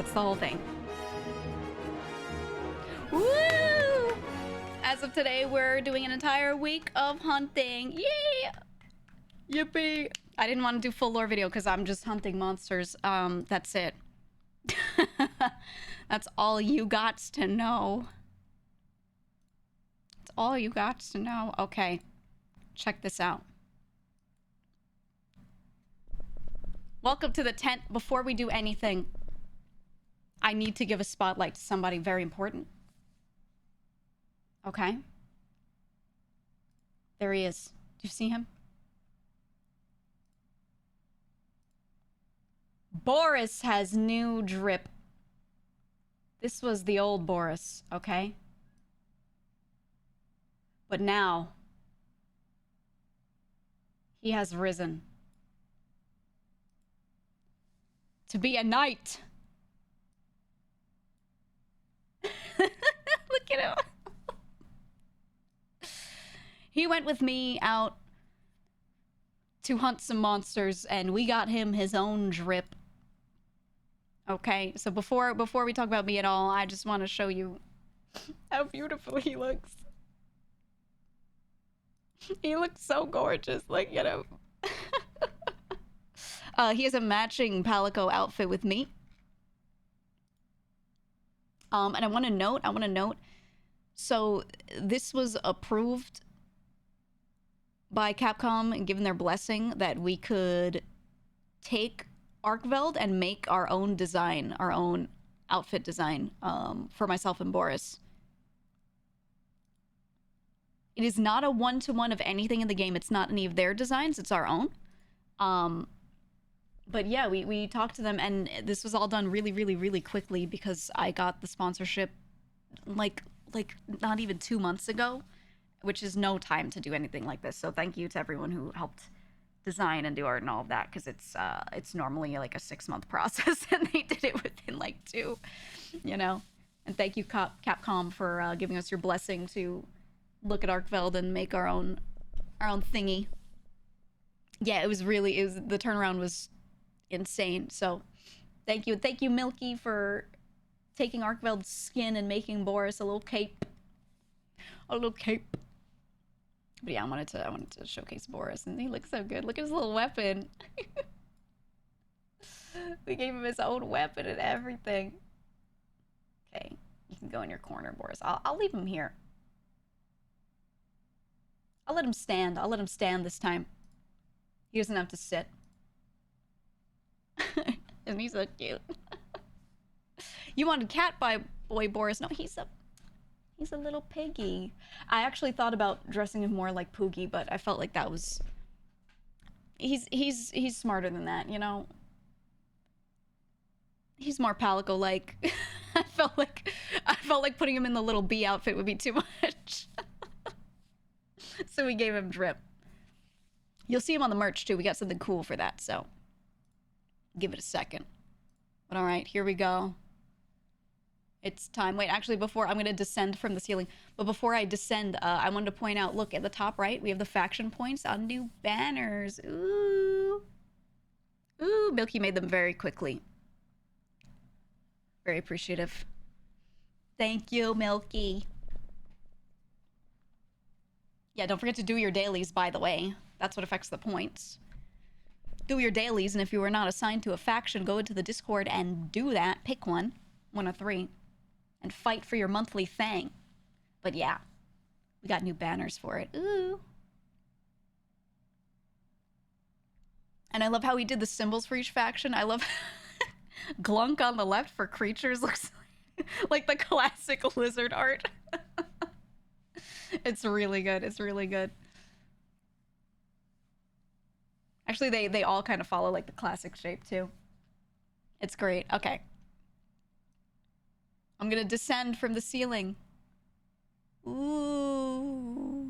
That's the whole thing. Woo! As of today, we're doing an entire week of hunting. Yay! Yippee! I didn't want to do full lore video because I'm just hunting monsters. That's it. That's all you got to know. That's all you got to know. Okay. Check this out. Welcome to the tent. Before we do anything, I need to give a spotlight to somebody very important. Okay? There he is. Do you see him? Boris has new drip. This was the old Boris, okay? But now, he has risen to be a knight. Look at him. He went with me out to hunt some monsters, and we got him his own drip. Okay, so before we talk about me at all, I just want to show you how beautiful he looks. He looks so gorgeous. Look at him. He has a matching Palico outfit with me. And I want to note, so this was approved by Capcom and given their blessing that we could take Arkveld and make our own design, our own outfit design, for myself and Boris. It is not a one-to-one of anything in the game. It's not any of their designs. It's our own. But yeah, we talked to them, and this was all done really, really, really quickly because I got the sponsorship like not even 2 months ago, which is no time to do anything like this. So thank you to everyone who helped design and do art and all of that, because it's normally like a 6-month process, and they did it within like 2, you know. And thank you, Capcom, for giving us your blessing to look at Arkveld and make our own thingy. Yeah, the turnaround was insane. So thank you, Milky, for taking Arkveld's skin and making Boris a little cape. But yeah, I wanted to showcase Boris, and he looks so good. Look at his little weapon. We gave him his own weapon and everything. Okay, you can go in your corner, Boris. I'll leave him here. I'll let him stand. I'll let him stand this time. He doesn't have to sit. Isn't he so cute? You wanted cat boy Boris. No, he's a little piggy. I actually thought about dressing him more like Poogie, but I felt like that was... He's smarter than that, you know? He's more Palico-like. I felt like putting him in the little bee outfit would be too much. So we gave him drip. You'll see him on the merch too. We got something cool for that, so give it a second. But all right, here we go. It's time. Wait, actually, before I'm going to descend from the ceiling. But before I descend, I wanted to point out, look, at the top right, we have the faction points on new banners. Ooh. Ooh, Milky made them very quickly. Very appreciative. Thank you, Milky. Yeah, don't forget to do your dailies, by the way. That's what affects the points. Do your dailies, and if you are not assigned to a faction, go into the Discord and do that. Pick one of 3. And fight for your monthly thing. But yeah, we got new banners for it. Ooh. And I love how we did the symbols for each faction. I love Glunk on the left for creatures looks like the classic lizard art. It's really good. It's really good. Actually, they all kind of follow like the classic shape too. It's great. Okay. I'm gonna descend from the ceiling. Ooh.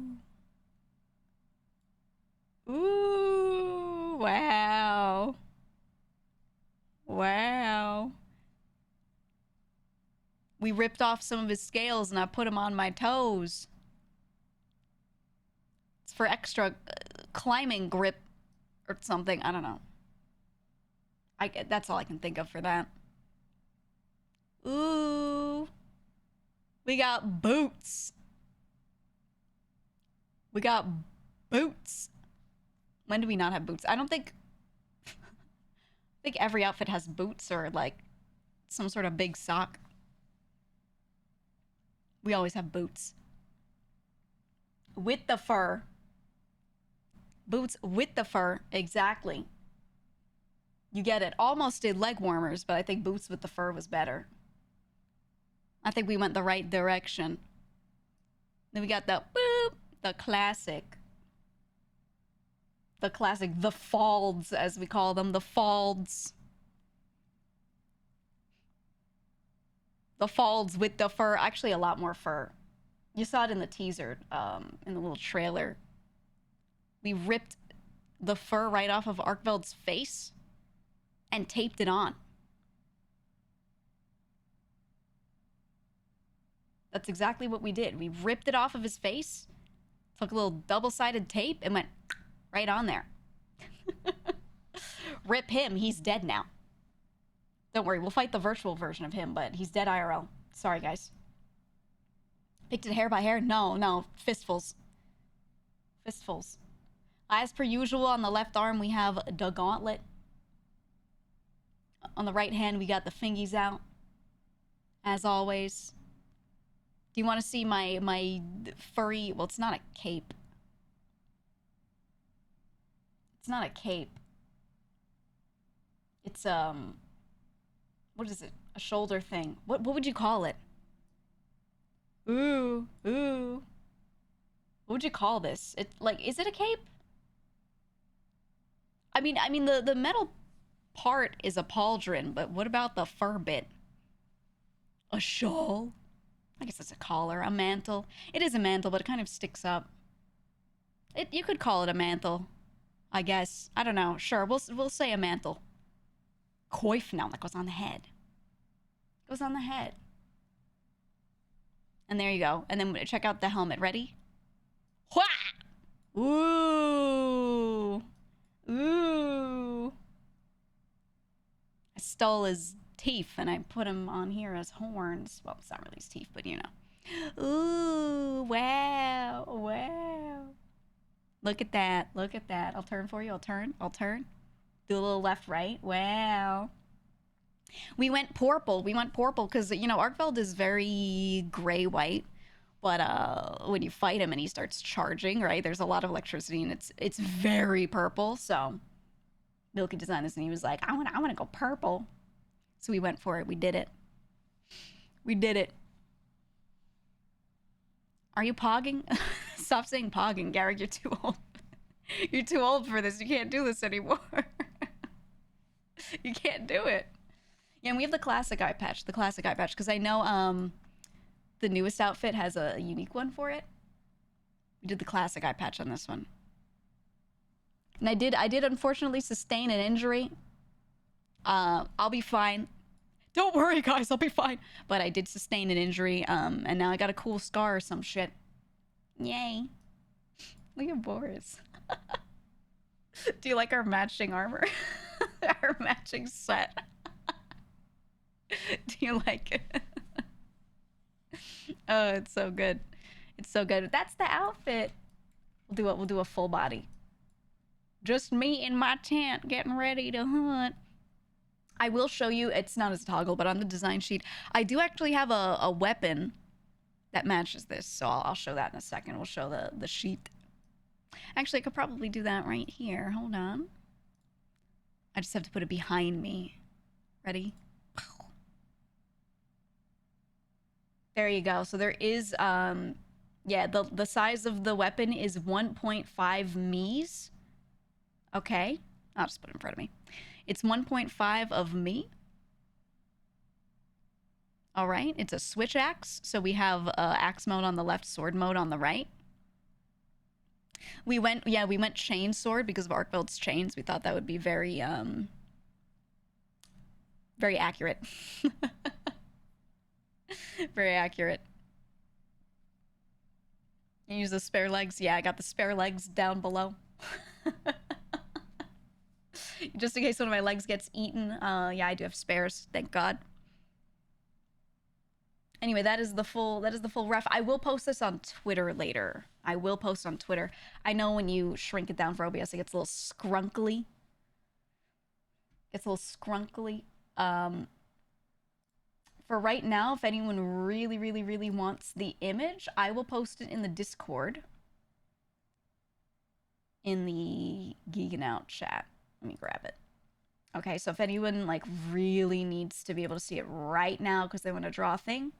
Ooh. Wow. Wow. We ripped off some of his scales and I put them on my toes. It's for extra climbing grip or something. I don't know. That's all I can think of for that. Ooh. We got boots. We got boots. When do we not have boots? I don't think... I think every outfit has boots or, like, some sort of big sock. We always have boots. With the fur. Boots with the fur. Exactly. You get it. Almost did leg warmers, but I think boots with the fur was better. I think we went the right direction. Then we got the boop, the classic. The classic, the falds, as we call them, the falds. The falds with the fur. Actually, a lot more fur. You saw it in the teaser, in the little trailer. We ripped the fur right off of Arkveld's face and taped it on. That's exactly what we did. We ripped it off of his face, took a little double-sided tape, and went right on there. Rip him. He's dead now. Don't worry, we'll fight the virtual version of him, but he's dead IRL. Sorry, guys. Picked it hair by hair? No. Fistfuls. Fistfuls. As per usual, on the left arm, we have the gauntlet. On the right hand, we got the fingies out. As always. Do you want to see my furry... Well, it's not a cape. It's not a cape. It's, what is it? A shoulder thing. What would you call it? Ooh. What would you call this? It, like, is it a cape? I mean, the metal part is a pauldron, but what about the fur bit? A shawl? I guess it's a collar, a mantle. It is a mantle, but it kind of sticks up. You could call it a mantle, I guess. I don't know. Sure, we'll say a mantle. Coif now, that goes on the head. Goes on the head. And there you go. And then check out the helmet. Ready? Wha! Ooh. I stole his teeth and I put him on here as horns. Well, it's not really his teeth, but you know. Ooh, wow. Look at that. I'll turn for you. I'll turn. Do a little left, right. Wow. We went purple because, you know, Arkveld is very gray-white. But when you fight him and he starts charging, right, there's a lot of electricity and it's very purple. So Milky designed this and he was like, I want to go purple. So we went for it. We did it. Are you pogging? Stop saying pogging, Garrick. You're too old. You're too old for this. You can't do this anymore. You can't do it. Yeah, and we have the classic eye patch. Because I know the newest outfit has a unique one for it. We did the classic eye patch on this one. And I did unfortunately sustain an injury. I'll be fine. Don't worry, guys, I'll be fine. But I did sustain an injury, and now I got a cool scar or some shit. Yay. Look at Boris. Do you like our matching armor? Our matching set. Do you like it? Oh, it's so good. That's the outfit. We'll do a full body. Just me in my tent getting ready to hunt. I will show you, it's not as toggle, but on the design sheet, I do actually have a weapon that matches this. So I'll show that in a second. We'll show the sheet. Actually, I could probably do that right here. Hold on. I just have to put it behind me. Ready? There you go. So there is, yeah, the size of the weapon is 1.5 mies. Okay. I'll just put it in front of me. It's 1.5 of me. All right. It's a switch axe. So we have axe mode on the left, sword mode on the right. We went chain sword because of Arkveld's chains. We thought that would be very accurate. Very accurate. You use the spare legs? Yeah, I got the spare legs down below. Just in case one of my legs gets eaten. Yeah, I do have spares, thank God. Anyway, that is the full ref. I will post this on Twitter later. I will post on Twitter. I know when you shrink it down for OBS, it gets a little scrunkly. For right now, if anyone really wants the image, I will post it in the Discord. In the Geegan Out chat. Let me grab it. Okay, so if anyone like really needs to be able to see it right now because they want to draw a thing,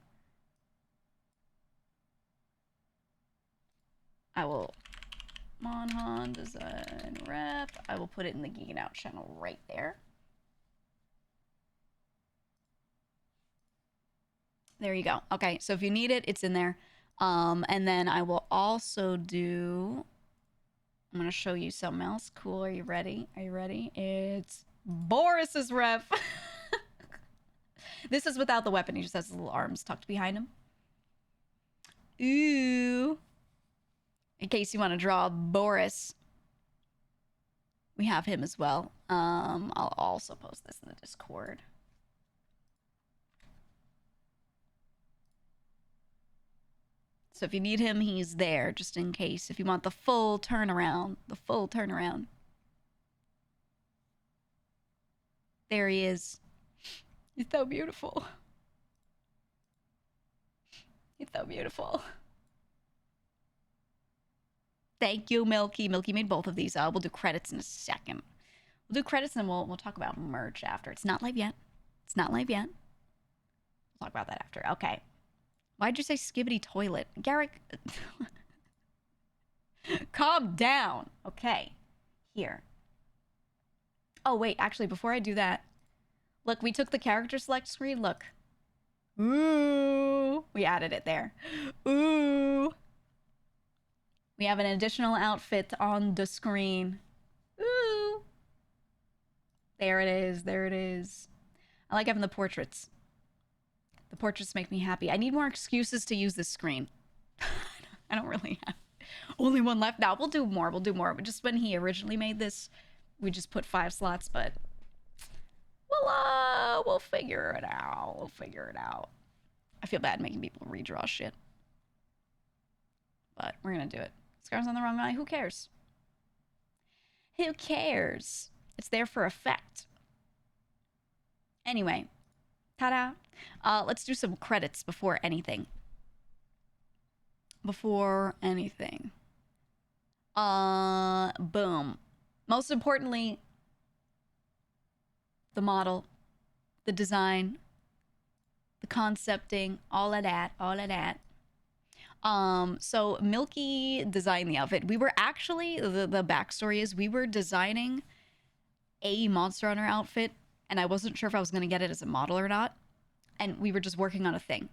I will Monhan design rep. I will put it in the Geegan Out channel right there. There you go. Okay, so if you need it, it's in there. And then I will also do... I'm going to show you something else. Cool. Are you ready? Are you ready? It's Boris's ref. This is without the weapon. He just has his little arms tucked behind him. Ooh. In case you want to draw Boris, we have him as well. I'll also post this in the Discord. So if you need him, he's there, just in case. If you want the full turnaround, There he is. He's so beautiful. He's so beautiful. Thank you, Milky. Milky made both of these. We'll do credits in a second. We'll do credits and then we'll talk about merch after. It's not live yet. We'll talk about that after. Okay. Why'd you say skibbity toilet? Garrick, calm down. Okay, here. Oh, wait, actually, before I do that, look, we took the character select screen, look. Ooh, we added it there. Ooh. We have an additional outfit on the screen. Ooh. There it is. I like having the portraits. The portraits make me happy. I need more excuses to use this screen. I don't really have only one left. Now we'll do more. But just when he originally made this, we just put 5 slots, but we'll figure it out. I feel bad making people redraw shit. But we're gonna do it. Scars on the wrong eye. Who cares? It's there for effect. Anyway. Ta-da. Let's do some credits before anything. Boom. Most importantly, the model, the design, the concepting, all of that. So Milky designed the outfit. We were actually, the backstory is we were designing a Monster Hunter outfit, and I wasn't sure if I was going to get it as a model or not. And we were just working on a thing.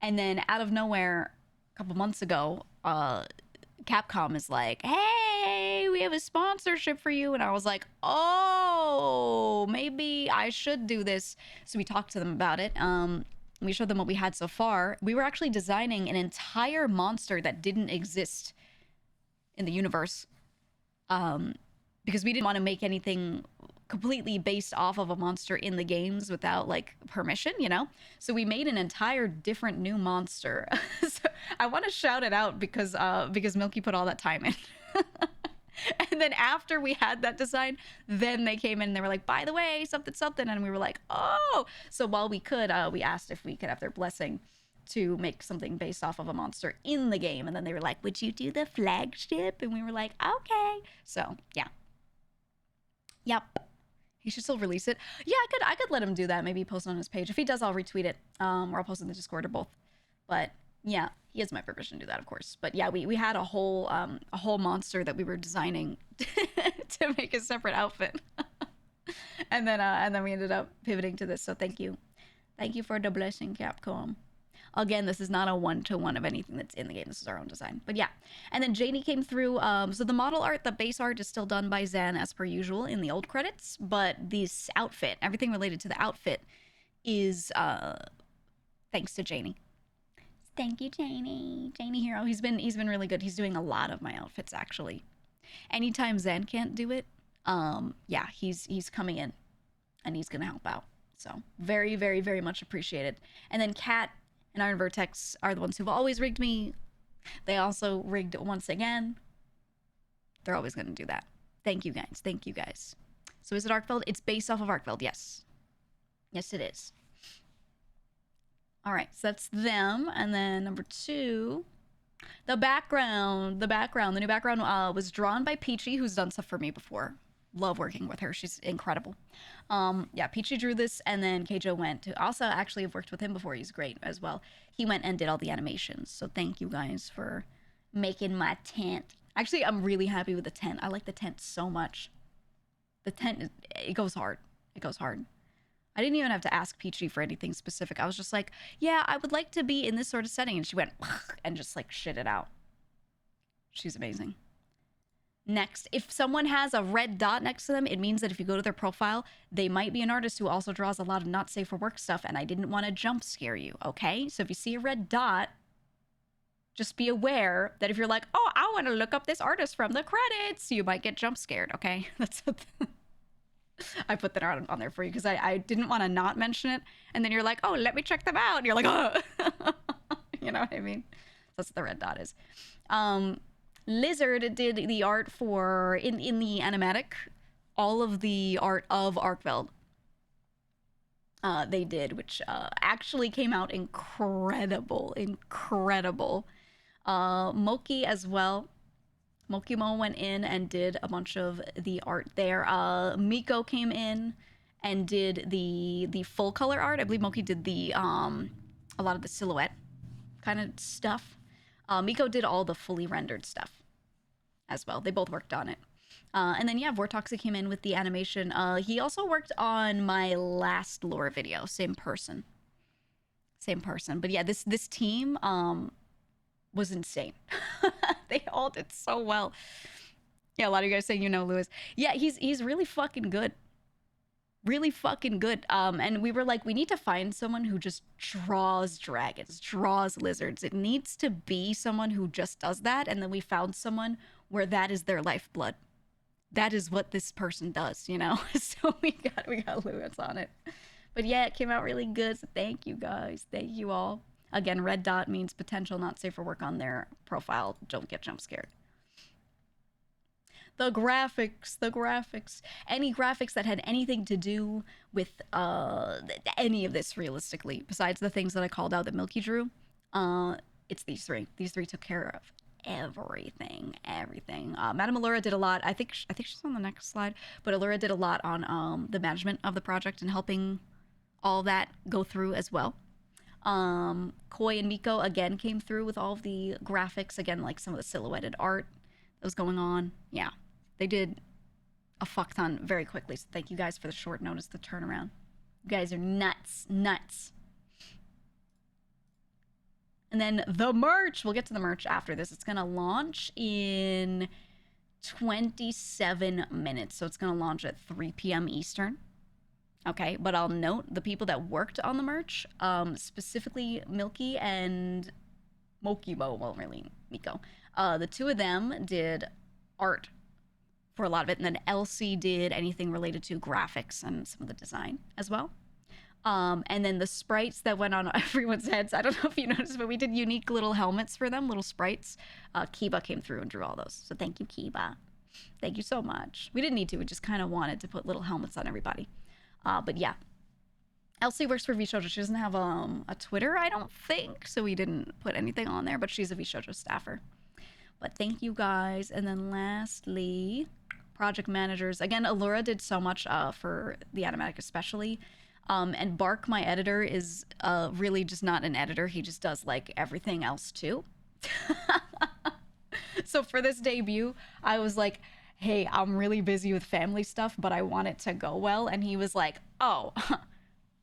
And then out of nowhere, a couple months ago, Capcom is like, hey, we have a sponsorship for you. And I was like, oh, maybe I should do this. So we talked to them about it. We showed them what we had so far. We were actually designing an entire monster that didn't exist in the universe. Because we didn't want to make anything completely based off of a monster in the games without like permission, you know? So we made an entire different new monster. So I want to shout it out because Milky put all that time in. And then after we had that design, then they came in and they were like, by the way, something. And we were like, oh. So while we could, we asked if we could have their blessing to make something based off of a monster in the game. And then they were like, would you do the flagship? And we were like, okay. So yeah. Yep. He should still release it. Yeah, I could let him do that. Maybe post on his page. If he does, I'll retweet it. Or I'll post in the Discord or both. But yeah, he has my permission to do that, of course. But yeah, we had a whole monster that we were designing to make a separate outfit. and then we ended up pivoting to this. So thank you for the blessing, Capcom. Again, this is not a one-to-one of anything that's in the game. This is our own design. But yeah. And then Janie came through. So the model art, the base art is still done by Zen as per usual in the old credits. But this outfit, everything related to the outfit is thanks to Janie. Thank you, Janie. Janie Hero. He's been really good. He's doing a lot of my outfits, actually. Anytime Zen can't do it, yeah, he's coming in and he's going to help out. So very, very, very much appreciated. And then Kat And Iron Vertex are the ones who've always rigged me. They also rigged once again. They're always going to do that. Thank you guys. Thank you guys. So is it Arkfeld? It's based off of Arkfeld. Yes. Yes, it is. All right. So that's them. And then number 2, the background. The new background was drawn by Peachy, who's done stuff for me before. Love working with her. She's incredible. Yeah, Peachy drew this, and then Keijo went to also actually have worked with him before. He's great as well. He went and did all the animations. So thank you guys for making my tent. Actually, I'm really happy with the tent. I like the tent so much. The tent, it goes hard. It goes hard. I didn't even have to ask Peachy for anything specific. I was just like, yeah, I would like to be in this sort of setting. And she went and just like shit it out. She's amazing. Next, if someone has a red dot next to them, it means that if you go to their profile, they might be an artist who also draws a lot of not safe for work stuff, and I didn't want to jump scare you, okay? So if you see a red dot, just be aware that if you're like, oh, I want to look up this artist from the credits, you might get jump scared, okay? That's what I put that on there for you because I didn't want to not mention it, and then you're like, oh, let me check them out, and you're like, oh. You know what I mean? That's what the red dot is. Lizard did the art for, in the animatic, all of the art of Arkfeld. They did, which actually came out incredible. Moki as well. Mokimo went in and did a bunch of the art there. Miko came in and did the full color art. I believe Moki did the a lot of the silhouette kind of stuff. Miko did all the fully rendered stuff as well. They both worked on it. And then, yeah, Vortoxy came in with the animation. He also worked on my last lore video. Same person. But yeah, this team was insane. They all did so well. Yeah, a lot of you guys saying, you know, Lewis. Yeah, he's really fucking good. Really fucking good. And we were like, we need to find someone who just draws dragons, draws lizards. It needs to be someone who just does that. And then we found someone where that is their lifeblood. That is what this person does, you know? So we got Lewis on it. But yeah, it came out really good. So thank you guys. Thank you all. Again, red dot means potential not safe for work on their profile. Don't get jump scared. The graphics. Any graphics that had anything to do with any of this realistically, besides the things that I called out that Milky drew, it's these three. These three took care of everything. Madame Allura did a lot. I think she's on the next slide, but Allura did a lot on the management of the project and helping all that go through as well. Koi and Miko again came through with all of the graphics, again, like some of the silhouetted art that was going on. Yeah, they did a fuck ton very quickly. So thank you guys for the short notice, the turnaround. You guys are nuts. And then the merch, we'll get to the merch after this. It's gonna launch in 27 minutes. So it's gonna launch at 3 p.m. Eastern. Okay, but I'll note the people that worked on the merch, specifically Milky and Mokimo, well, really Miko. The two of them did art for a lot of it, and then Elsie did anything related to graphics and some of the design as well. And then the sprites that went on everyone's heads, I don't know if you noticed, but we did unique little helmets for them, little sprites. Kiba came through and drew all those. So thank you, Kiba. Thank you so much. We didn't need to, we just kind of wanted to put little helmets on everybody. But yeah. Elsie works for VShojo. She doesn't have a Twitter, I don't think, so we didn't put anything on there, but she's a VShojo staffer. But thank you guys. And then lastly, project managers. Again, Allura did so much for the animatic especially. And Bark, my editor, is really just not an editor. He just does like everything else too. So for this debut, I was like, hey, I'm really busy with family stuff, but I want it to go well. And he was like, oh,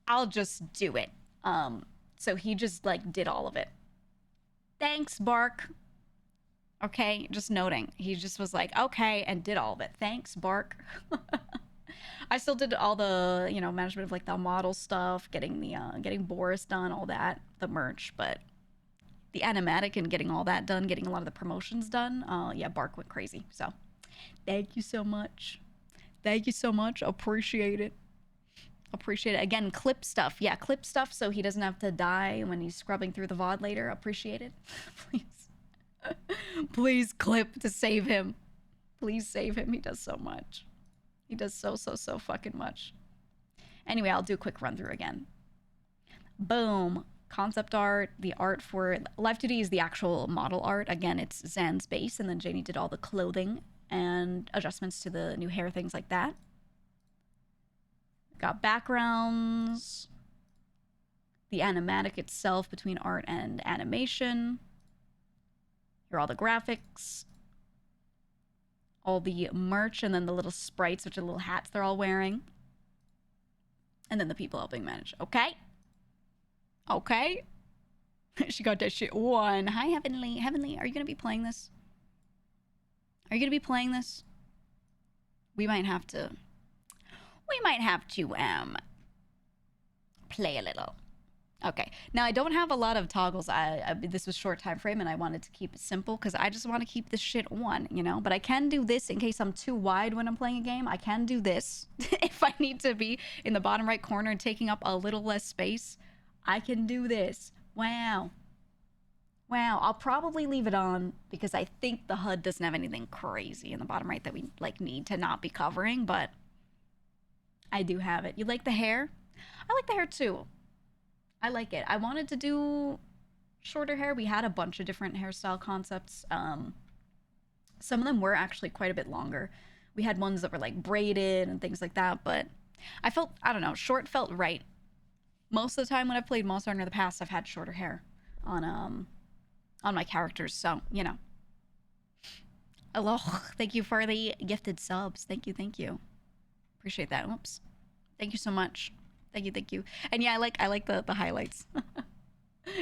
I'll just do it. So he just like did all of it. Thanks, Bark. Okay, just noting. He just was like, okay, and did all of it. Thanks, Bark. I still did all the, you know, management of like the model stuff, getting the getting Boris done, all that, the merch, but the animatic and getting all that done, getting a lot of the promotions done. Yeah, Bark went crazy. So thank you so much. Thank you so much. Appreciate it. Appreciate it. Again, clip stuff. Yeah, clip stuff so he doesn't have to die when he's scrubbing through the VOD later. Appreciate it. Please. Please clip to save him. Please save him. He does so much. He does so fucking much. Anyway, I'll do a quick run through again. Boom. Concept art. The art for Live 2D is the actual model art. Again, it's Zan's base, and then Janie did all the clothing and adjustments to the new hair, things like that. Got backgrounds, the animatic itself between art and animation. Here are all the graphics, all the merch, and then the little sprites, which are little hats they're all wearing. And then the people helping manage. Okay? Okay? She got that shit 1. Hi, Heavenly. Heavenly, are you going to be playing this? Are you going to be playing this? We might have to play a little. Okay. Now, I don't have a lot of toggles. This was short time frame, and I wanted to keep it simple because I just want to keep this shit on, you know? But I can do this in case I'm too wide when I'm playing a game. I can do this if I need to be in the bottom right corner and taking up a little less space. I can do this. Wow. Wow. I'll probably leave it on because I think the HUD doesn't have anything crazy in the bottom right that we like need to not be covering, but I do have it. You like the hair? I like the hair too. I like it. I wanted to do shorter hair. We had a bunch of different hairstyle concepts. Some of them were actually quite a bit longer. We had ones that were like braided and things like that, but I don't know, short felt right. Most of the time when I've played Monster Hunter in the past, I've had shorter hair on my characters, so, you know. Hello. Thank you for the gifted subs. Thank you. Appreciate that. Oops. Thank you so much. Thank you. And yeah, I like the highlights.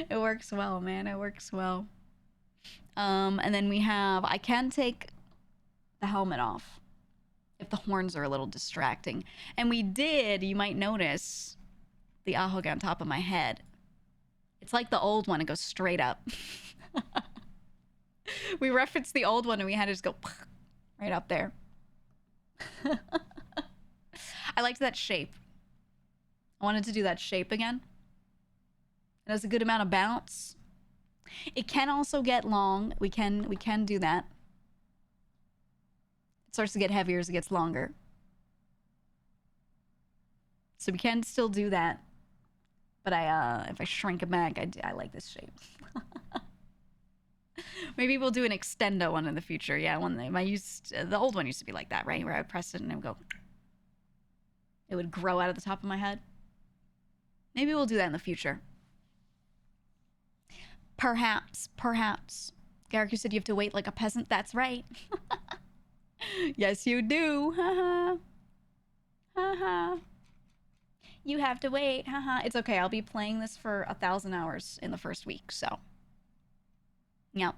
It works well, man. It works well. And then we have, I can take the helmet off if the horns are a little distracting. And we did, you might notice, the ahoga on top of my head. It's like the old one. It goes straight up. We referenced the old one and we had to just go right up there. I liked that shape. I wanted to do that shape again. It has a good amount of bounce. It can also get long. We can do that. It starts to get heavier as it gets longer. So we can still do that. But if I shrink it back, I like this shape. Maybe we'll do an extendo one in the future. Yeah, the old one used to be like that, right? Where I would press it and it would go. It would grow out of the top of my head. Maybe we'll do that in the future. Perhaps. Garrick, you said you have to wait like a peasant. That's right. Yes, you do. Ha. You have to wait. Haha. It's okay. I'll be playing this for 1,000 hours in the first week, so. Yep.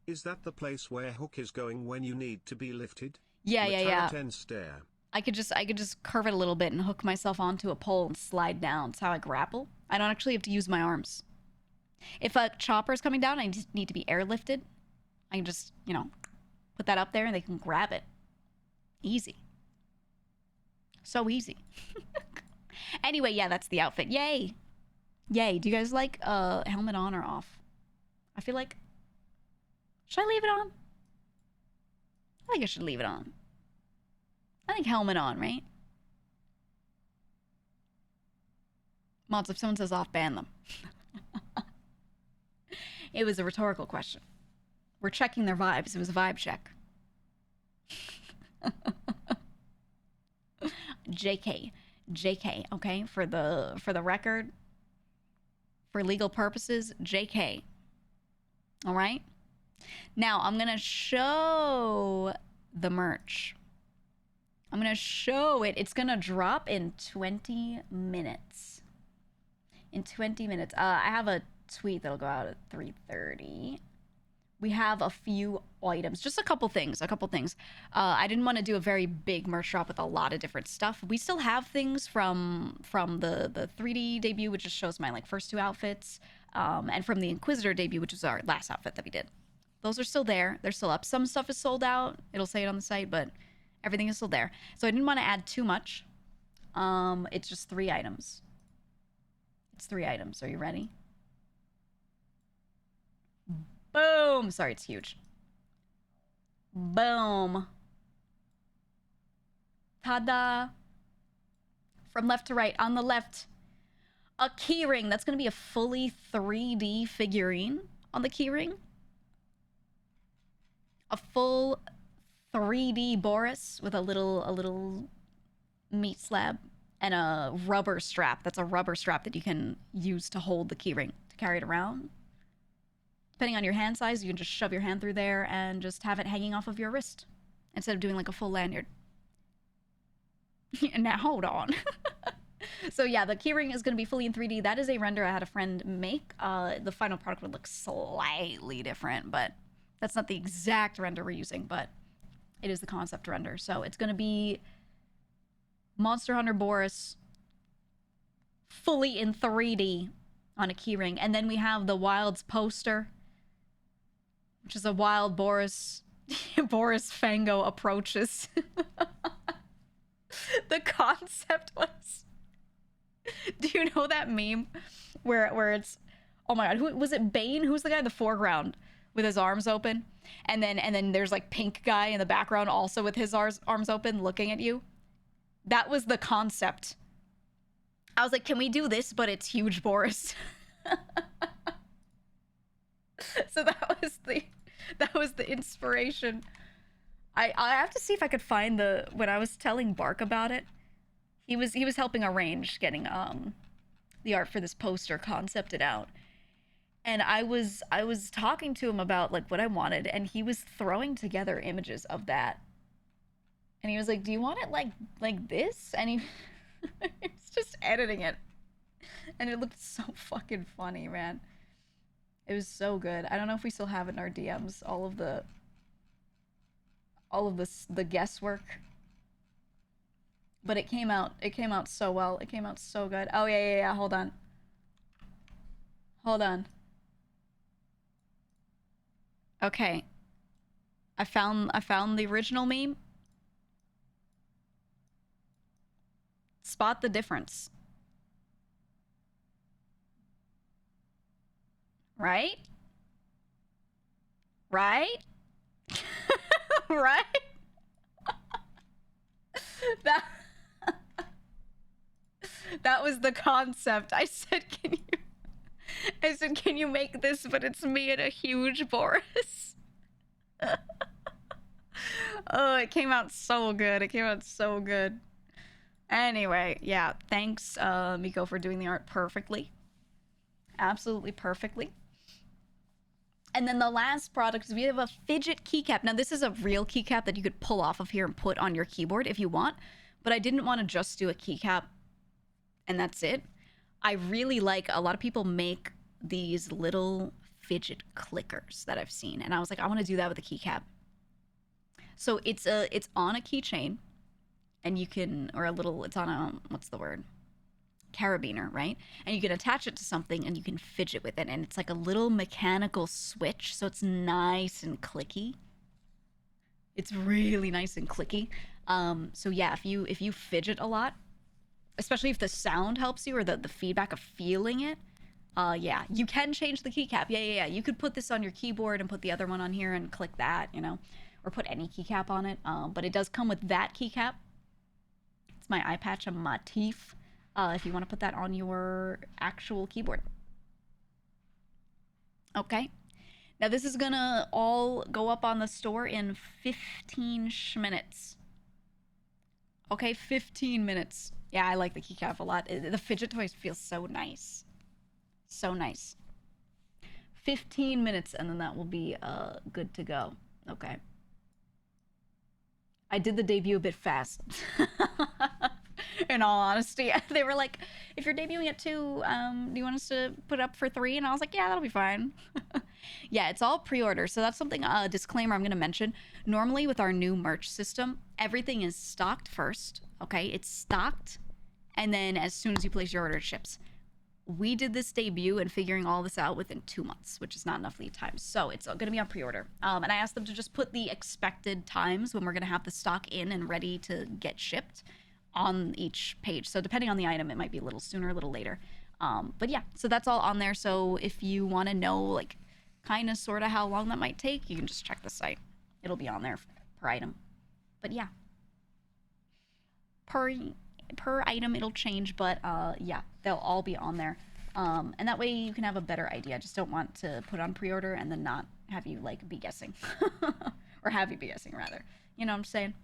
Is that the place where Hook is going when you need to be lifted? Yeah. Stare. I could just curve it a little bit and hook myself onto a pole and slide down. That's how I grapple. I don't actually have to use my arms. If a chopper is coming down, I just need to be airlifted. I can just, put that up there and they can grab it. Easy. So easy. Anyway, yeah, that's the outfit. Yay. Do you guys like helmet on or off? I feel like... Should I leave it on? I think I should leave it on. I think helmet on, right? Mods, if someone says off, ban them. It was a rhetorical question. We're checking their vibes. It was a vibe check. JK, okay? For the record, for legal purposes, JK. All right? Now, I'm going to show the merch. I'm going to show it. It's going to drop in 20 minutes. I have a tweet that'll go out at 3:30. We have a few items, just a couple things. I didn't want to do a very big merch drop with a lot of different stuff. We still have things from the 3D debut, which just shows my first 2 outfits, and from the Inquisitor debut, which was our last outfit that we did. Those are still there. They're still up. Some stuff is sold out. It'll say it on the site, but everything is still there. So I didn't want to add too much. It's just 3 items. It's 3 items. Are you ready? Boom! Sorry, it's huge. Boom. Ta-da! From left to right. On the left, a keyring. That's going to be a fully 3D figurine on the keyring. A full 3D Boris with a little meat slab and a rubber strap. That's a rubber strap that you can use to hold the keyring, to carry it around. Depending on your hand size, you can just shove your hand through there and just have it hanging off of your wrist instead of doing like a full lanyard. Now, hold on. So yeah, the keyring is going to be fully in 3D. That is a render I had a friend make. The final product would look slightly different, but that's not the exact render we're using, but it is the concept render. So it's going to be Monster Hunter Boris fully in 3D on a keyring. And then we have the Wilds poster, which is a wild Boris Fango approaches. The concept was, do you know that meme where it's, oh my god, who was it? Bane? Who's the guy in the foreground with his arms open, and then there's like pink guy in the background also with his arms open looking at you? That was the concept. I was like, can we do this but it's huge Boris? So that was the inspiration. I have to see if I could find when I was telling Bark about it. He was helping arrange getting the art for this poster concepted out. And I was talking to him about like what I wanted, and he was throwing together images of that. And he was like, "Do you want it like this?" And he was just editing it. And it looked so fucking funny, man. It was so good. I don't know if we still have it in our DMs, all of the guesswork. But it came out so well. It came out so good. Oh yeah. Hold on. Okay. I found the original meme. Spot the difference. Right? Right? Right? That was the concept. I said, can you make this, but it's me and a huge Boris? Oh, it came out so good. It came out so good. Anyway, yeah, thanks, Miko, for doing the art perfectly. Absolutely perfectly. And then the last product is we have a fidget keycap. Now, this is a real keycap that you could pull off of here and put on your keyboard if you want, but I didn't want to just do a keycap and that's it. I really like, a lot of people make these little fidget clickers that I've seen, and I was like, I want to do that with a keycap. So it's on a keychain, and you can, or a little, it's on a, what's the word? Carabiner, right? And you can attach it to something and you can fidget with it, and it's like a little mechanical switch, so it's nice and clicky. It's really nice and clicky. So yeah, if you fidget a lot, especially if the sound helps you or the feedback of feeling it, yeah, you can change the keycap. Yeah. You could put this on your keyboard and put the other one on here and click that, you know, or put any keycap on it. But it does come with that keycap. It's my eye patch and motif. If you want to put that on your actual keyboard. Okay. Now this is gonna all go up on the store in 15 minutes. Okay, 15 minutes. Yeah, I like the keycap a lot. The fidget toys feel so nice. So nice. 15 minutes and then that will be good to go. Okay. I did the debut a bit fast. In all honesty, they were like, if you're debuting at 2, do you want us to put it up for 3? And I was like, yeah, that'll be fine. Yeah, it's all pre-order. So that's something, disclaimer I'm going to mention. Normally with our new merch system, everything is stocked first. Okay, it's stocked. And then as soon as you place your order, it ships. We did this debut and figuring all this out within 2 months, which is not enough lead time. So it's going to be on pre-order. And I asked them to just put the expected times when we're going to have the stock in and ready to get shipped on each page. So depending on the item, it might be a little sooner, a little later. But yeah, so that's all on there. So if you want to know like kind of sort of how long that might take, you can just check the site. It'll be on there per item. But yeah, per item it'll change, but yeah, they'll all be on there. And that way you can have a better idea. I just don't want to put on pre-order and then not have you like be guessing. Or have you be guessing rather. You know what I'm saying?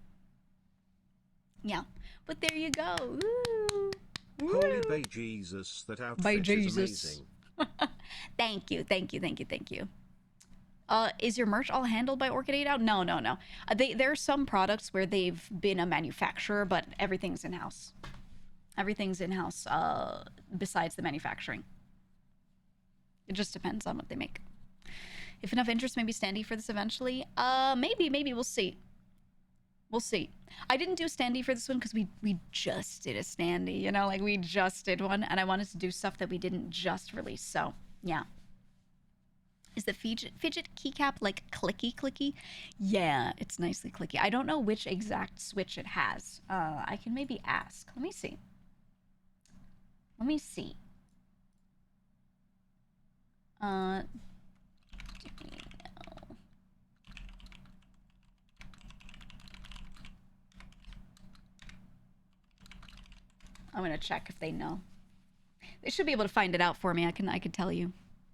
Yeah. But there you go. Woo. Holy bay Jesus, that outfit By is Jesus. amazing. Thank you. Is your merch all handled by Orchid 8 Out? No. There are some products where they've been a manufacturer, but everything's in-house. Everything's in-house, besides the manufacturing. It just depends on what they make. If enough interest, maybe standee for this eventually. Maybe we'll see. We'll see. I didn't do a standee for this one because we just did a standee, you know, like we just did one, and I wanted to do stuff that we didn't just release. So yeah. Is the fidget keycap like clicky? Yeah, it's nicely clicky. I don't know which exact switch it has. I can maybe ask. Let me see. I'm gonna check if they know. They should be able to find it out for me. I can tell you.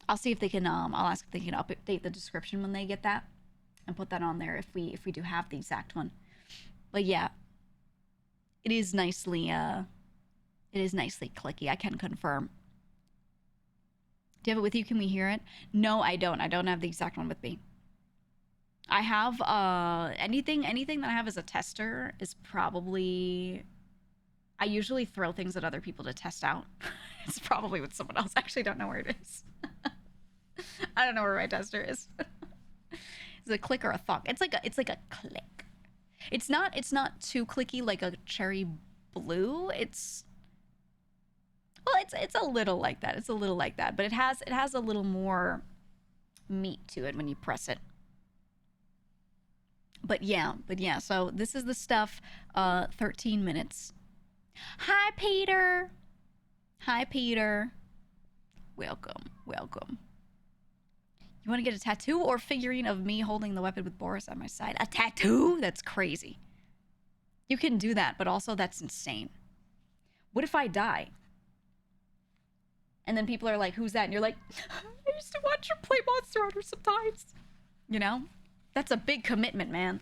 I'll see if they can. I'll ask if they can update the description when they get that, and put that on there if we do have the exact one. But yeah, it is nicely clicky. I can confirm. Do you have it with you? Can we hear it? No, I don't. I don't have the exact one with me. I have anything that I have as a tester is probably. I usually throw things at other people to test out. It's probably with someone else. I actually don't know where it is. I don't know where my tester is. Is it a click or a thunk? It's like a click. It's not too clicky like a cherry blue. It's a little like that. It's a little like that, but it has a little more meat to it when you press it. But yeah. So this is the stuff. 13 minutes. Hi, Peter. Welcome. You want to get a tattoo or figurine of me holding the weapon with Boris at my side? A tattoo? That's crazy. You can do that, but also that's insane. What if I die? And then people are like, who's that? And you're like, I used to watch her play Monster Hunter sometimes. You know? That's a big commitment, man.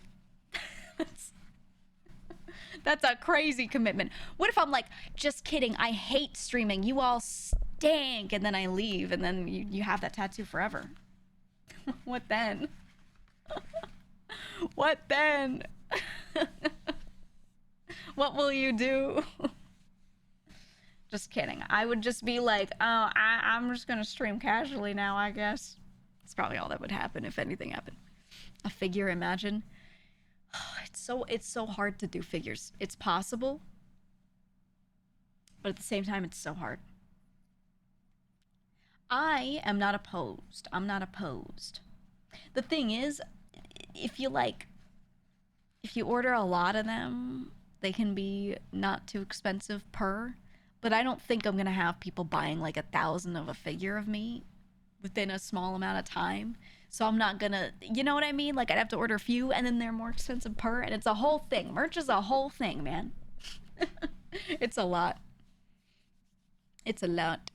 That's a crazy commitment. What if I'm like, just kidding, I hate streaming, you all stink, and then I leave, and then you have that tattoo forever? What then? What then? What will you do? Just kidding. I would just be like, oh, I'm just gonna stream casually now, I guess. That's probably all that would happen if anything happened. A figure, imagine. It's so hard to do figures. It's possible, but at the same time, it's so hard. I am not opposed. I'm not opposed. The thing is, if you order a lot of them, they can be not too expensive per, but I don't think I'm gonna have people buying like 1,000 of a figure of me within a small amount of time. So I'm not gonna, you know what I mean? Like I'd have to order a few and then they're more expensive per, and it's a whole thing. Merch is a whole thing, man. It's a lot. It's a lot.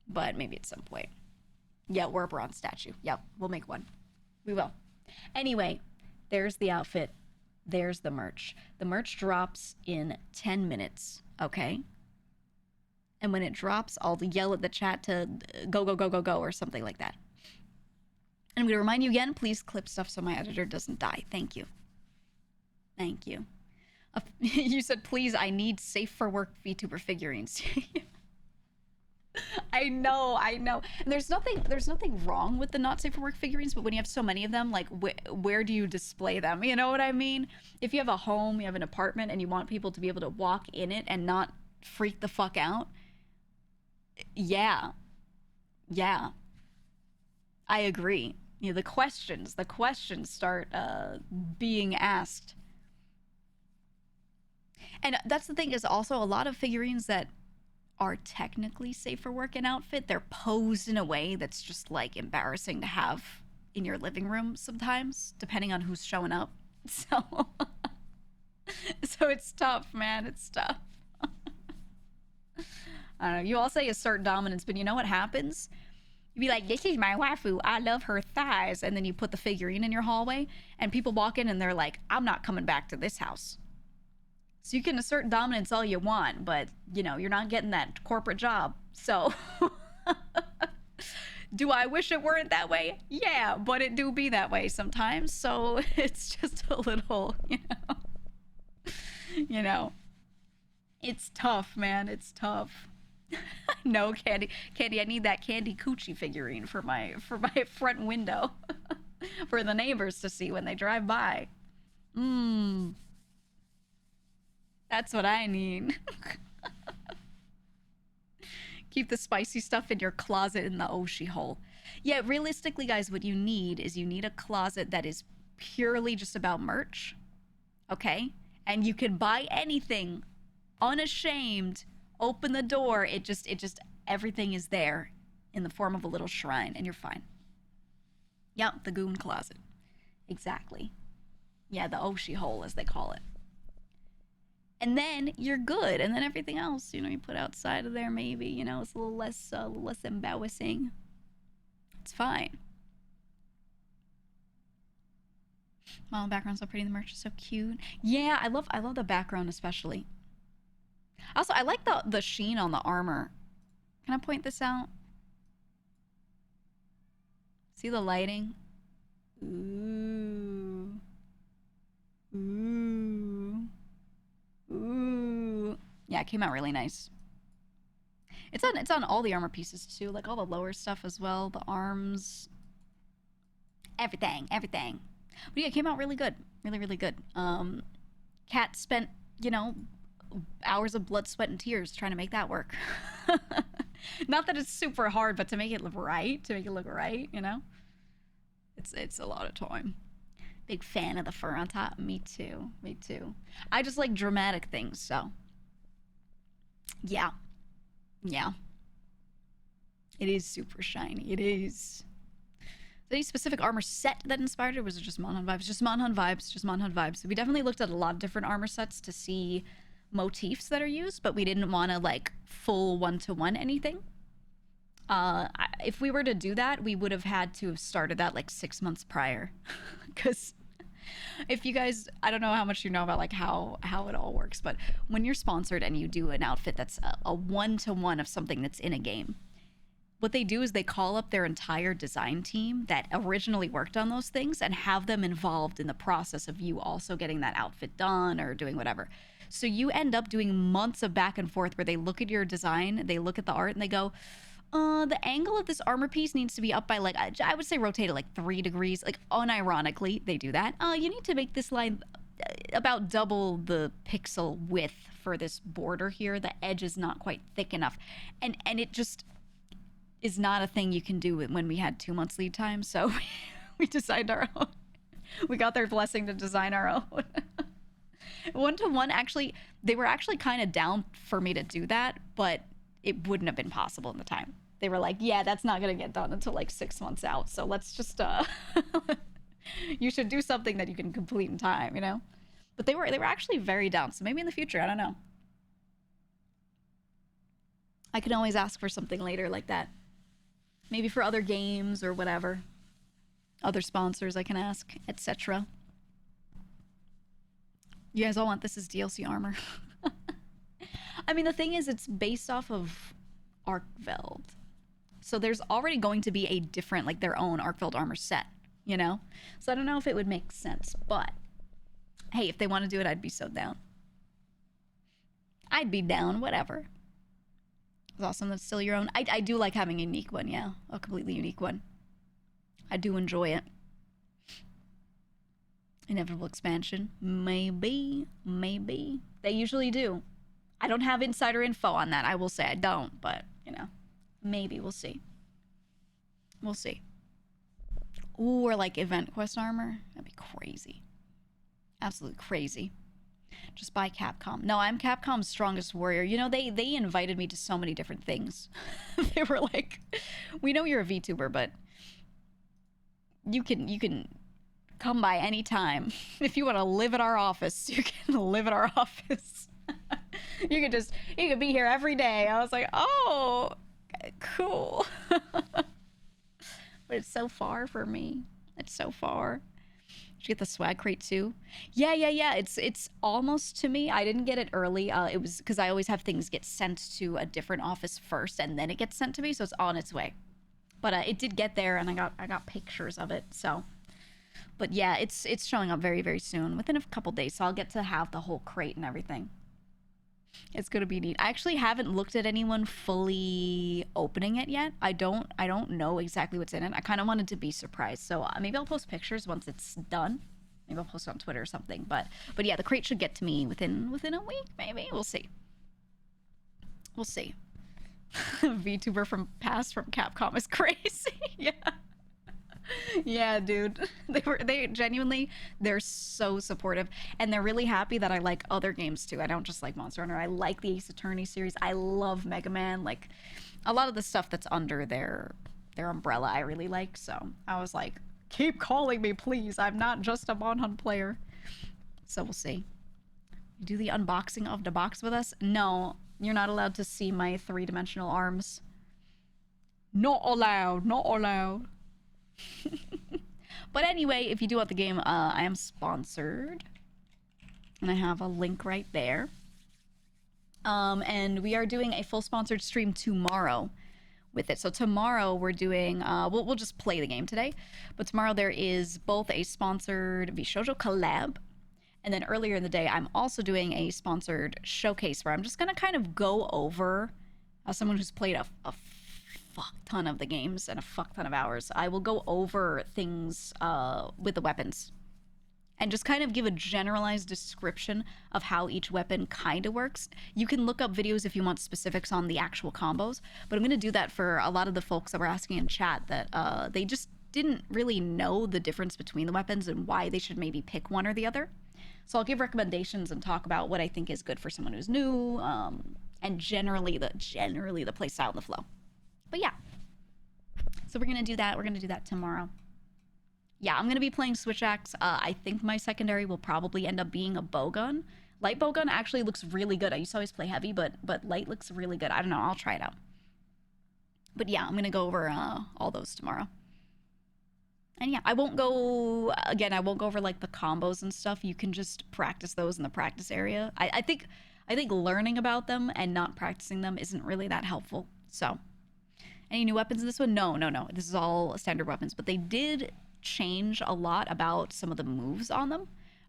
But maybe at some point. Yeah, we're a bronze statue. Yep, we'll make one. We will. Anyway, there's the outfit. There's the merch. The merch drops in 10 minutes, okay? And when it drops, I'll yell at the chat to go, or something like that. And I'm going to remind you again, please clip stuff so my editor doesn't die. Thank you. Thank you. You said, please, I need safe for work VTuber figurines. I know. And there's nothing wrong with the not safe for work figurines, but when you have so many of them, like where do you display them? You know what I mean? If you have a home, you have an apartment, and you want people to be able to walk in it and not freak the fuck out, yeah, I agree. You know, the questions start being asked. And that's the thing, is also a lot of figurines that are technically safe for work and outfit, they're posed in a way that's just like embarrassing to have in your living room sometimes, depending on who's showing up. So so it's tough, man. It's tough. I don't know. You all say assert dominance, but you know what happens? You'd be like, this is my waifu. I love her thighs. And then you put the figurine in your hallway, and people walk in and they're like, I'm not coming back to this house. So you can assert dominance all you want, but, you know, you're not getting that corporate job. So do I wish it weren't that way? Yeah, but it do be that way sometimes. So it's just a little, you know, it's tough, man. It's tough. No, Candy, I need that Candy Coochie figurine for my front window for the neighbors to see when they drive by. That's what I need. Keep the spicy stuff in your closet in the Oshi hole. Yeah, realistically, guys, what you need is you need a closet that is purely just about merch. Okay? And you can buy anything unashamed. Open the door. It just everything is there in the form of a little shrine, and you're fine. Yep, the goon closet. Exactly. Yeah, the Oshi hole, as they call it. And then you're good. And then everything else, you know, you put outside of there, maybe, you know, it's a little less embarrassing. It's fine. Wow, the background's so pretty. The merch is so cute. Yeah, I love the background especially. Also, I like the sheen on the armor. Can I point this out? See the lighting? Ooh. Ooh. Ooh. Yeah, it came out really nice. It's on all the armor pieces too, like all the lower stuff as well, the arms, everything. But yeah, it came out really good, really good. Kat spent, you know, hours of blood, sweat, and tears trying to make that work. Not that it's super hard, but to make it look right, you know, it's a lot of time. Big fan of the fur on top. Me too. I just like dramatic things, so yeah. It is super shiny. It is. Is there any specific armor set that inspired it, or was it just Monhan vibes? Just Monhan vibes. We definitely looked at a lot of different armor sets to see motifs that are used, but we didn't want to like full one-to-one anything. If we were to do that, we would have had to have started that like 6 months prior. Because if you guys, I don't know how much you know about like how it all works, but when you're sponsored and you do an outfit that's a one-to-one of something that's in a game, what they do is they call up their entire design team that originally worked on those things and have them involved in the process of you also getting that outfit done or doing whatever. So you end up doing months of back and forth where they look at your design, they look at the art, and they go, the angle of this armor piece needs to be up by like, I would say rotate it like 3 degrees. Like, unironically, they do that. You need to make this line about double the pixel width for this border here. The edge is not quite thick enough. And it just is not a thing you can do when we had 2 months lead time. So we designed our own. We got their blessing to design our own. One-to-one, actually, they were actually kind of down for me to do that, but it wouldn't have been possible in the time. They were like, yeah, that's not going to get done until like 6 months out. So let's just, you should do something that you can complete in time, you know? But they were actually very down. So maybe in the future, I don't know. I can always ask for something later like that. Maybe for other games or whatever. Other sponsors I can ask, etc. You guys all want this as DLC armor. I mean, the thing is, it's based off of Arkveld. So there's already going to be a different, like their own Arkveld armor set, you know? So I don't know if it would make sense, but hey, if they want to do it, I'd be so down. I'd be down, whatever. It's awesome that's still your own. I do like having a unique one, yeah. A completely unique one. I do enjoy it. Inevitable expansion. Maybe. They usually do. I don't have insider info on that. I will say I don't, but, you know, maybe. We'll see. Ooh, or like event quest armor. That'd be crazy. Absolutely crazy. Just buy Capcom. No, I'm Capcom's strongest warrior. You know, they invited me to so many different things. They were like, "We know you're a VTuber, but you can come by anytime. If you want to live at our office, you can live at our office. You can be here every day." I was like, "Oh, cool." But it's so far for me. It's so far. Did you get the swag crate too? Yeah. It's almost to me. I didn't get it early. It was because I always have things get sent to a different office first, and then it gets sent to me, so it's on its way. But it did get there, and I got pictures of it. So, but yeah, it's showing up very very soon, within a couple days. So I'll get to have the whole crate and everything. It's gonna be neat. I actually haven't looked at anyone fully opening it yet. I don't know exactly what's in it. I kind of wanted to be surprised, so maybe I'll post pictures once it's done. Maybe I'll post it on Twitter or something. But yeah, the crate should get to me within a week. Maybe we'll see. We'll see. VTuber from past from Capcom is crazy. Yeah. Yeah, dude. They genuinely, they're so supportive, and they're really happy that I like other games too. I don't just like Monster Hunter. I like the Ace Attorney series. I love Mega Man. Like a lot of the stuff that's under their umbrella I really like. So I was like, keep calling me, please. I'm not just a Mon Hunt player. So we'll see. You do the unboxing of the box with us? No, you're not allowed to see my three-dimensional arms. Not allowed. Not allowed. But anyway, if you do want the game, I am sponsored, and I have a link right there. And we are doing a full sponsored stream tomorrow with it. So tomorrow we're doing, we'll just play the game today, but tomorrow there is both a sponsored Vishojo collab, and then earlier in the day I'm also doing a sponsored showcase where I'm just gonna kind of go over, as someone who's played a fuck ton of the games and a fuck ton of hours, I will go over things with the weapons and just kind of give a generalized description of how each weapon kind of works. You can look up videos if you want specifics on the actual combos, but I'm going to do that for a lot of the folks that were asking in chat that they just didn't really know the difference between the weapons and why they should maybe pick one or the other. So I'll give recommendations and talk about what I think is good for someone who's new, and generally the play style and the flow. But yeah, so we're gonna do that. We're gonna do that tomorrow. Yeah, I'm gonna be playing Switch Axe. I think my secondary will probably end up being a bowgun. Light bowgun actually looks really good. I used to always play heavy, but light looks really good. I don't know. I'll try it out. But yeah, I'm gonna go over all those tomorrow. And yeah, I won't go over like the combos and stuff. You can just practice those in the practice area. I think learning about them and not practicing them isn't really that helpful. So, any new weapons in this one? No. This is all standard weapons, but they did change a lot about some of the moves on them,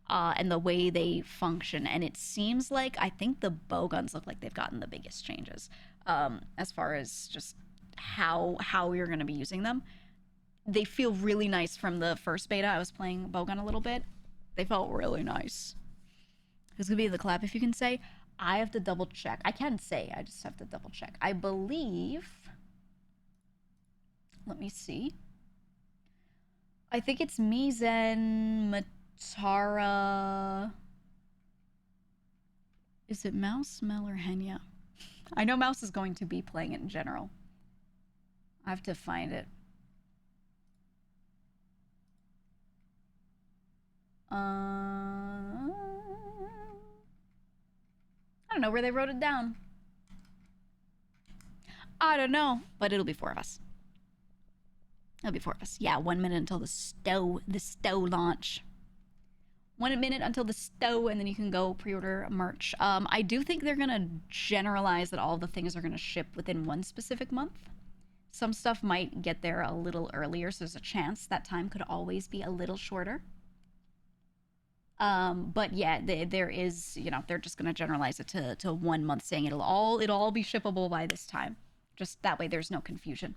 and the way they function. And it seems like, I think the bowguns look like they've gotten the biggest changes, as far as just how you're going to be using them. They feel really nice from the first beta. I was playing bowgun a little bit. They felt really nice. Who's gonna be the collab, if you can say? I have to double check. I can say, I just have to double check. I believe, let me see. I think it's Mizen, Matara. Is it Mouse, Mel, or Henya? I know Mouse is going to be playing it in general. I have to find it. I don't know where they wrote it down. I don't know, but it'll be 4 of us. It'll be 4 of us. Yeah, 1 minute until the stow launch. 1 minute until the stow, and then you can go pre-order merch. I do think they're gonna generalize that all the things are gonna ship within one specific month. Some stuff might get there a little earlier, so there's a chance that time could always be a little shorter. But yeah, there is, you know, they're just gonna generalize it to 1 month, saying it'll all be shippable by this time. Just that way there's no confusion.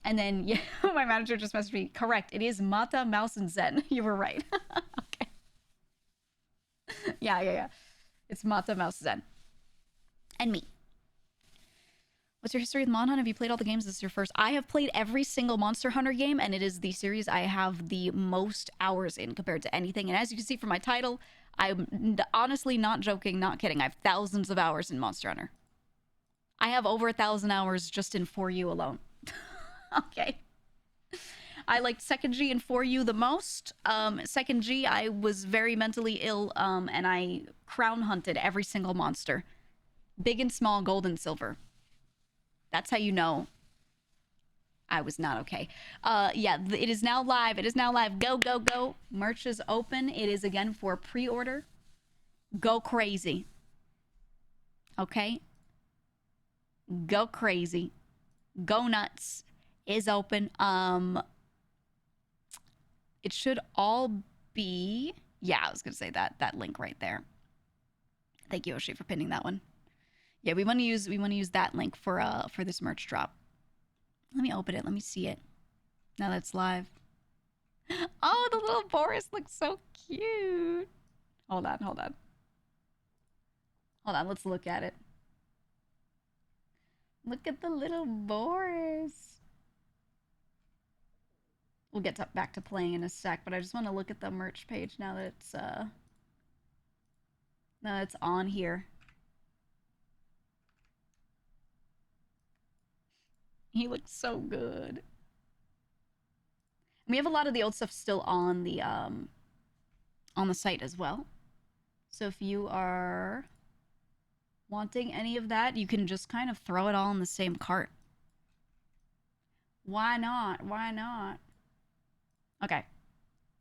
And then, yeah, my manager just messaged me. Correct, it is Mata, Mouse, and Zen. You were right. Okay. Yeah. It's Mata, Mouse, Zen. And me. What's your history with Mon Hunt? Have you played all the games? This is your first. I have played every single Monster Hunter game, and it is the series I have the most hours in compared to anything. And as you can see from my title, I'm honestly not joking, not kidding. I have thousands of hours in Monster Hunter. I have over 1,000 hours just in 4U alone. Okay. I liked Second G and 4U the most. Second G, I was very mentally ill, and I crown hunted every single monster. Big and small, gold and silver. That's how you know I was not okay. Yeah, it is now live. It is now live. Go, go, go. Merch is open. It is again for pre-order. Go crazy. Okay? Go crazy. Go nuts is open. It should all be... Yeah, I was going to say that link right there. Thank you, Oshi, for pinning that one. Yeah, we want to use that link for this merch drop. Let me open it. Let me see it. Now that's live. Oh, the little Boris looks so cute. Hold on, hold on. Hold on, let's look at it. Look at the little Boris. We'll get back to playing in a sec, but I just want to look at the merch page now that it's on here. He looks so good. We have a lot of the old stuff still on the site as well. So if you are wanting any of that, you can just kind of throw it all in the same cart. Why not? Why not? Okay.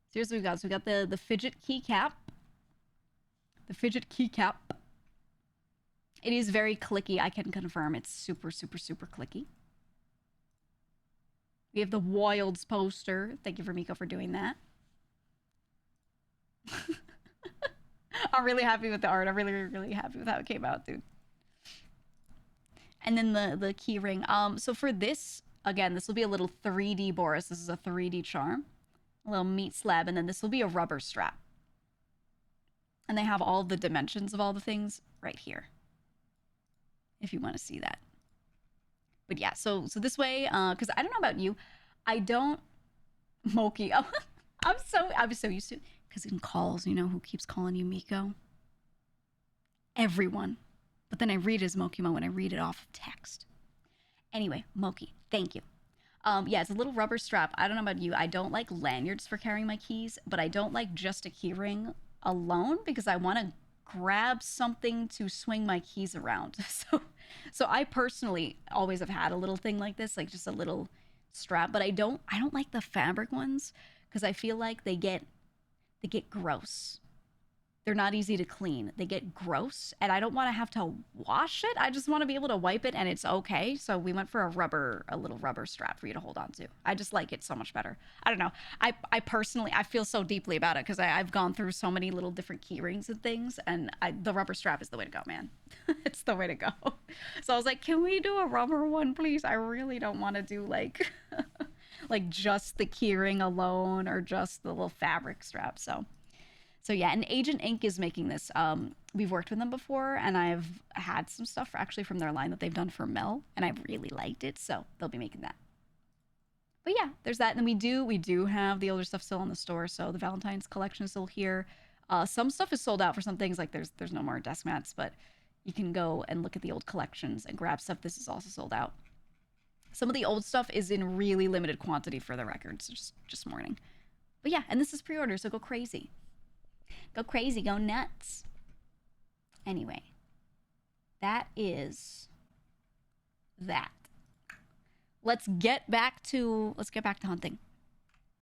So here's what we got. So we got the fidget keycap. The fidget keycap. It is very clicky. I can confirm it's super, super, super clicky. We have the Wilds poster. Thank you, Vermiko, for doing that. I'm really happy with the art. I'm really, really happy with how it came out, dude. And then the key ring. So for this, again, this will be a little 3D Boris. This is a 3D charm. A little meat slab. And then this will be a rubber strap. And they have all the dimensions of all the things right here, if you want to see that. But yeah, so this way, because I don't know about you, I don't... Moki. Oh, I'm so used to... Because in calls, you know who keeps calling you Miko? Everyone. But then I read it as Mokimo when I read it off of text. Anyway, Moki, thank you. Yeah, it's a little rubber strap. I don't know about you. I don't like lanyards for carrying my keys, but I don't like just a key ring alone because I want to grab something to swing my keys around. So I personally always have had a little thing like this, like just a little strap, but I don't like the fabric ones because I feel like they get gross. They're not easy to clean. They get gross, and I don't want to have to wash it. I just want to be able to wipe it, and it's okay. So we went for a little rubber strap for you to hold on to. I just like it so much better. I don't know. I personally, I feel so deeply about it because I've gone through so many little different key rings and things, and the rubber strap is the way to go, man. It's the way to go. So I was like, can we do a rubber one, please? I really don't want to do like, like just the key ring alone or just the little fabric strap. So yeah, and Agent Ink is making this. We've worked with them before, and I've had some stuff actually from their line that they've done for Mel, and I really liked it, so they'll be making that. But yeah, there's that, and we do have the older stuff still in the store, so the Valentine's collection is still here. Some stuff is sold out for some things, like there's no more desk mats, but you can go and look at the old collections and grab stuff. This is also sold out. Some of the old stuff is in really limited quantity for the records, just morning. But yeah, and this is pre-order, so go crazy. Go crazy, go nuts. Anyway, that is that. Let's get back to hunting.